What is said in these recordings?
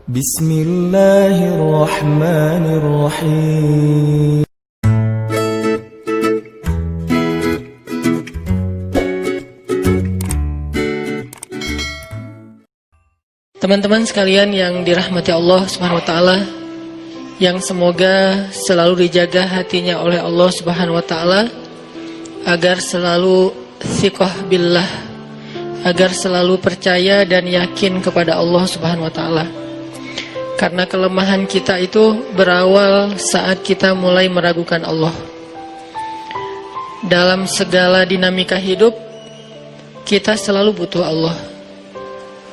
Bismillahirrahmanirrahim. Teman-teman sekalian yang dirahmati Allah Subhanahu wa taala, yang semoga selalu dijaga hatinya oleh Allah Subhanahu wa taala agar selalu thiqah billah, agar selalu percaya dan yakin kepada Allah Subhanahu wa taala. Karena kelemahan kita itu berawal saat kita mulai meragukan Allah. Dalam segala dinamika hidup, kita selalu butuh Allah.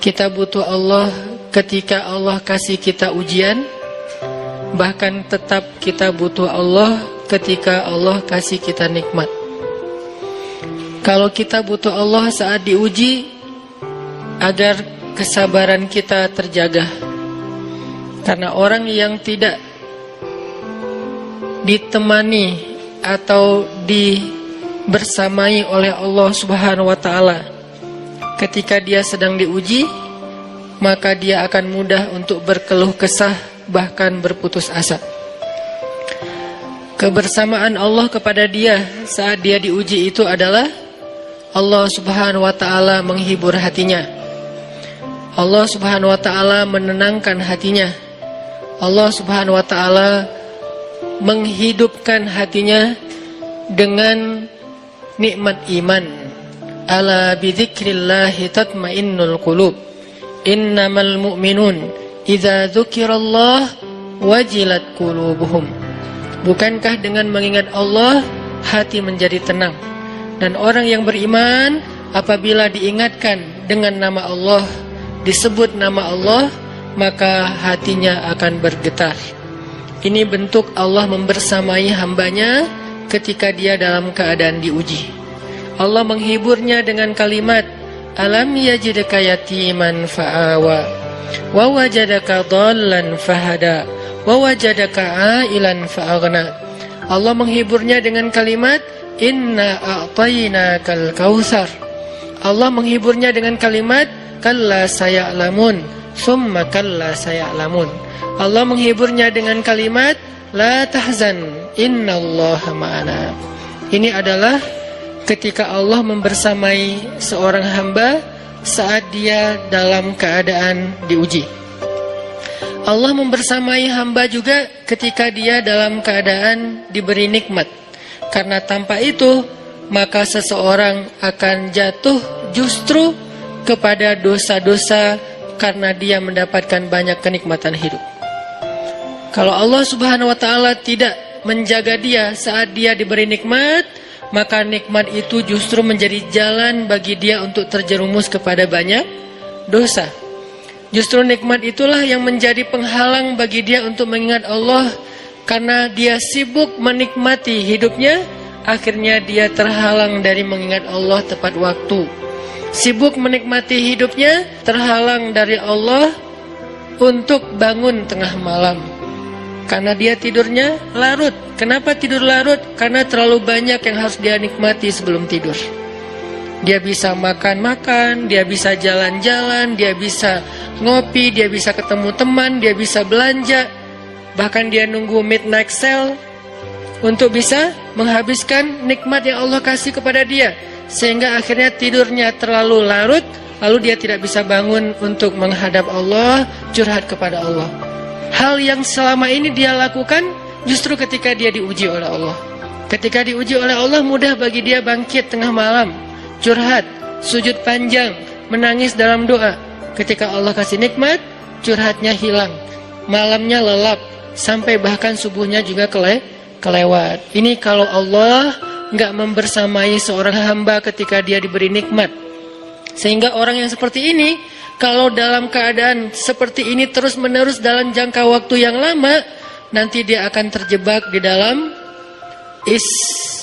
Kita butuh Allah ketika Allah kasih kita ujian. Bahkan tetap kita butuh Allah ketika Allah kasih kita nikmat. Kalau kita butuh Allah saat diuji, agar kesabaran kita terjaga. Karena orang yang tidak ditemani atau dibersamai oleh Allah Subhanahu wa taala ketika dia sedang diuji, maka dia akan mudah untuk berkeluh kesah, bahkan berputus asa. Kebersamaan Allah kepada dia saat dia diuji itu adalah Allah Subhanahu wa taala menghibur hatinya. Allah Subhanahu wa taala menenangkan hatinya. Allah Subhanahu wa taala menghidupkan hatinya dengan nikmat iman. Ala bidzikrillahi tatmainnul qulub. Innamal mu'minun idza dzukirallah wajilat qulubuhum. Bukankah dengan mengingat Allah hati menjadi tenang? Dan orang yang beriman apabila diingatkan dengan nama Allah, disebut nama Allah, maka hatinya akan bergetar. Ini bentuk Allah membersamai hambanya ketika dia dalam keadaan diuji. Allah menghiburnya dengan kalimat, alam yajidka yatiman fa'awa, wa wajadaka dhallan fahada, wa wajadaka ailan fa'aghna. Allah menghiburnya dengan kalimat, inna a'tainakal kautsar. Allah menghiburnya dengan kalimat, kalla saya'lamun, summa kalla saya'lamun. Allah menghiburnya dengan kalimat, la tahzan, innallaha ma'ana. Ini adalah ketika Allah membersamai seorang hamba saat dia dalam keadaan diuji. Allah membersamai hamba juga ketika dia dalam keadaan diberi nikmat. Karena tanpa itu, maka seseorang akan jatuh justru kepada dosa-dosa karena dia mendapatkan banyak kenikmatan hidup. Kalau Allah Subhanahu wa taala tidak menjaga dia saat dia diberi nikmat, maka nikmat itu justru menjadi jalan bagi dia untuk terjerumus kepada banyak dosa. Justru nikmat itulah yang menjadi penghalang bagi dia untuk mengingat Allah. Karena dia sibuk menikmati hidupnya, akhirnya dia terhalang dari mengingat Allah tepat waktu. Sibuk menikmati hidupnya, terhalang dari Allah untuk bangun tengah malam. Karena dia tidurnya larut. Kenapa tidur larut? Karena terlalu banyak yang harus dia nikmati sebelum tidur. Dia bisa makan-makan, dia bisa jalan-jalan, dia bisa ngopi, dia bisa ketemu teman, dia bisa belanja. Bahkan dia nunggu midnight sale untuk bisa menghabiskan nikmat yang Allah kasih kepada dia. Sehingga akhirnya tidurnya terlalu larut, lalu dia tidak bisa bangun untuk menghadap Allah, curhat kepada Allah. Hal yang selama ini dia lakukan justru ketika dia diuji oleh Allah. Ketika diuji oleh Allah, mudah bagi dia bangkit tengah malam, curhat, sujud panjang, menangis dalam doa. Ketika Allah kasih nikmat, curhatnya hilang, malamnya lelap, sampai bahkan subuhnya juga kelewat. Ini kalau Allah enggak membersamai seorang hamba ketika dia diberi nikmat. Sehingga orang yang seperti ini, kalau dalam keadaan seperti ini terus-menerus dalam jangka waktu yang lama, nanti dia akan terjebak di dalam istidraj.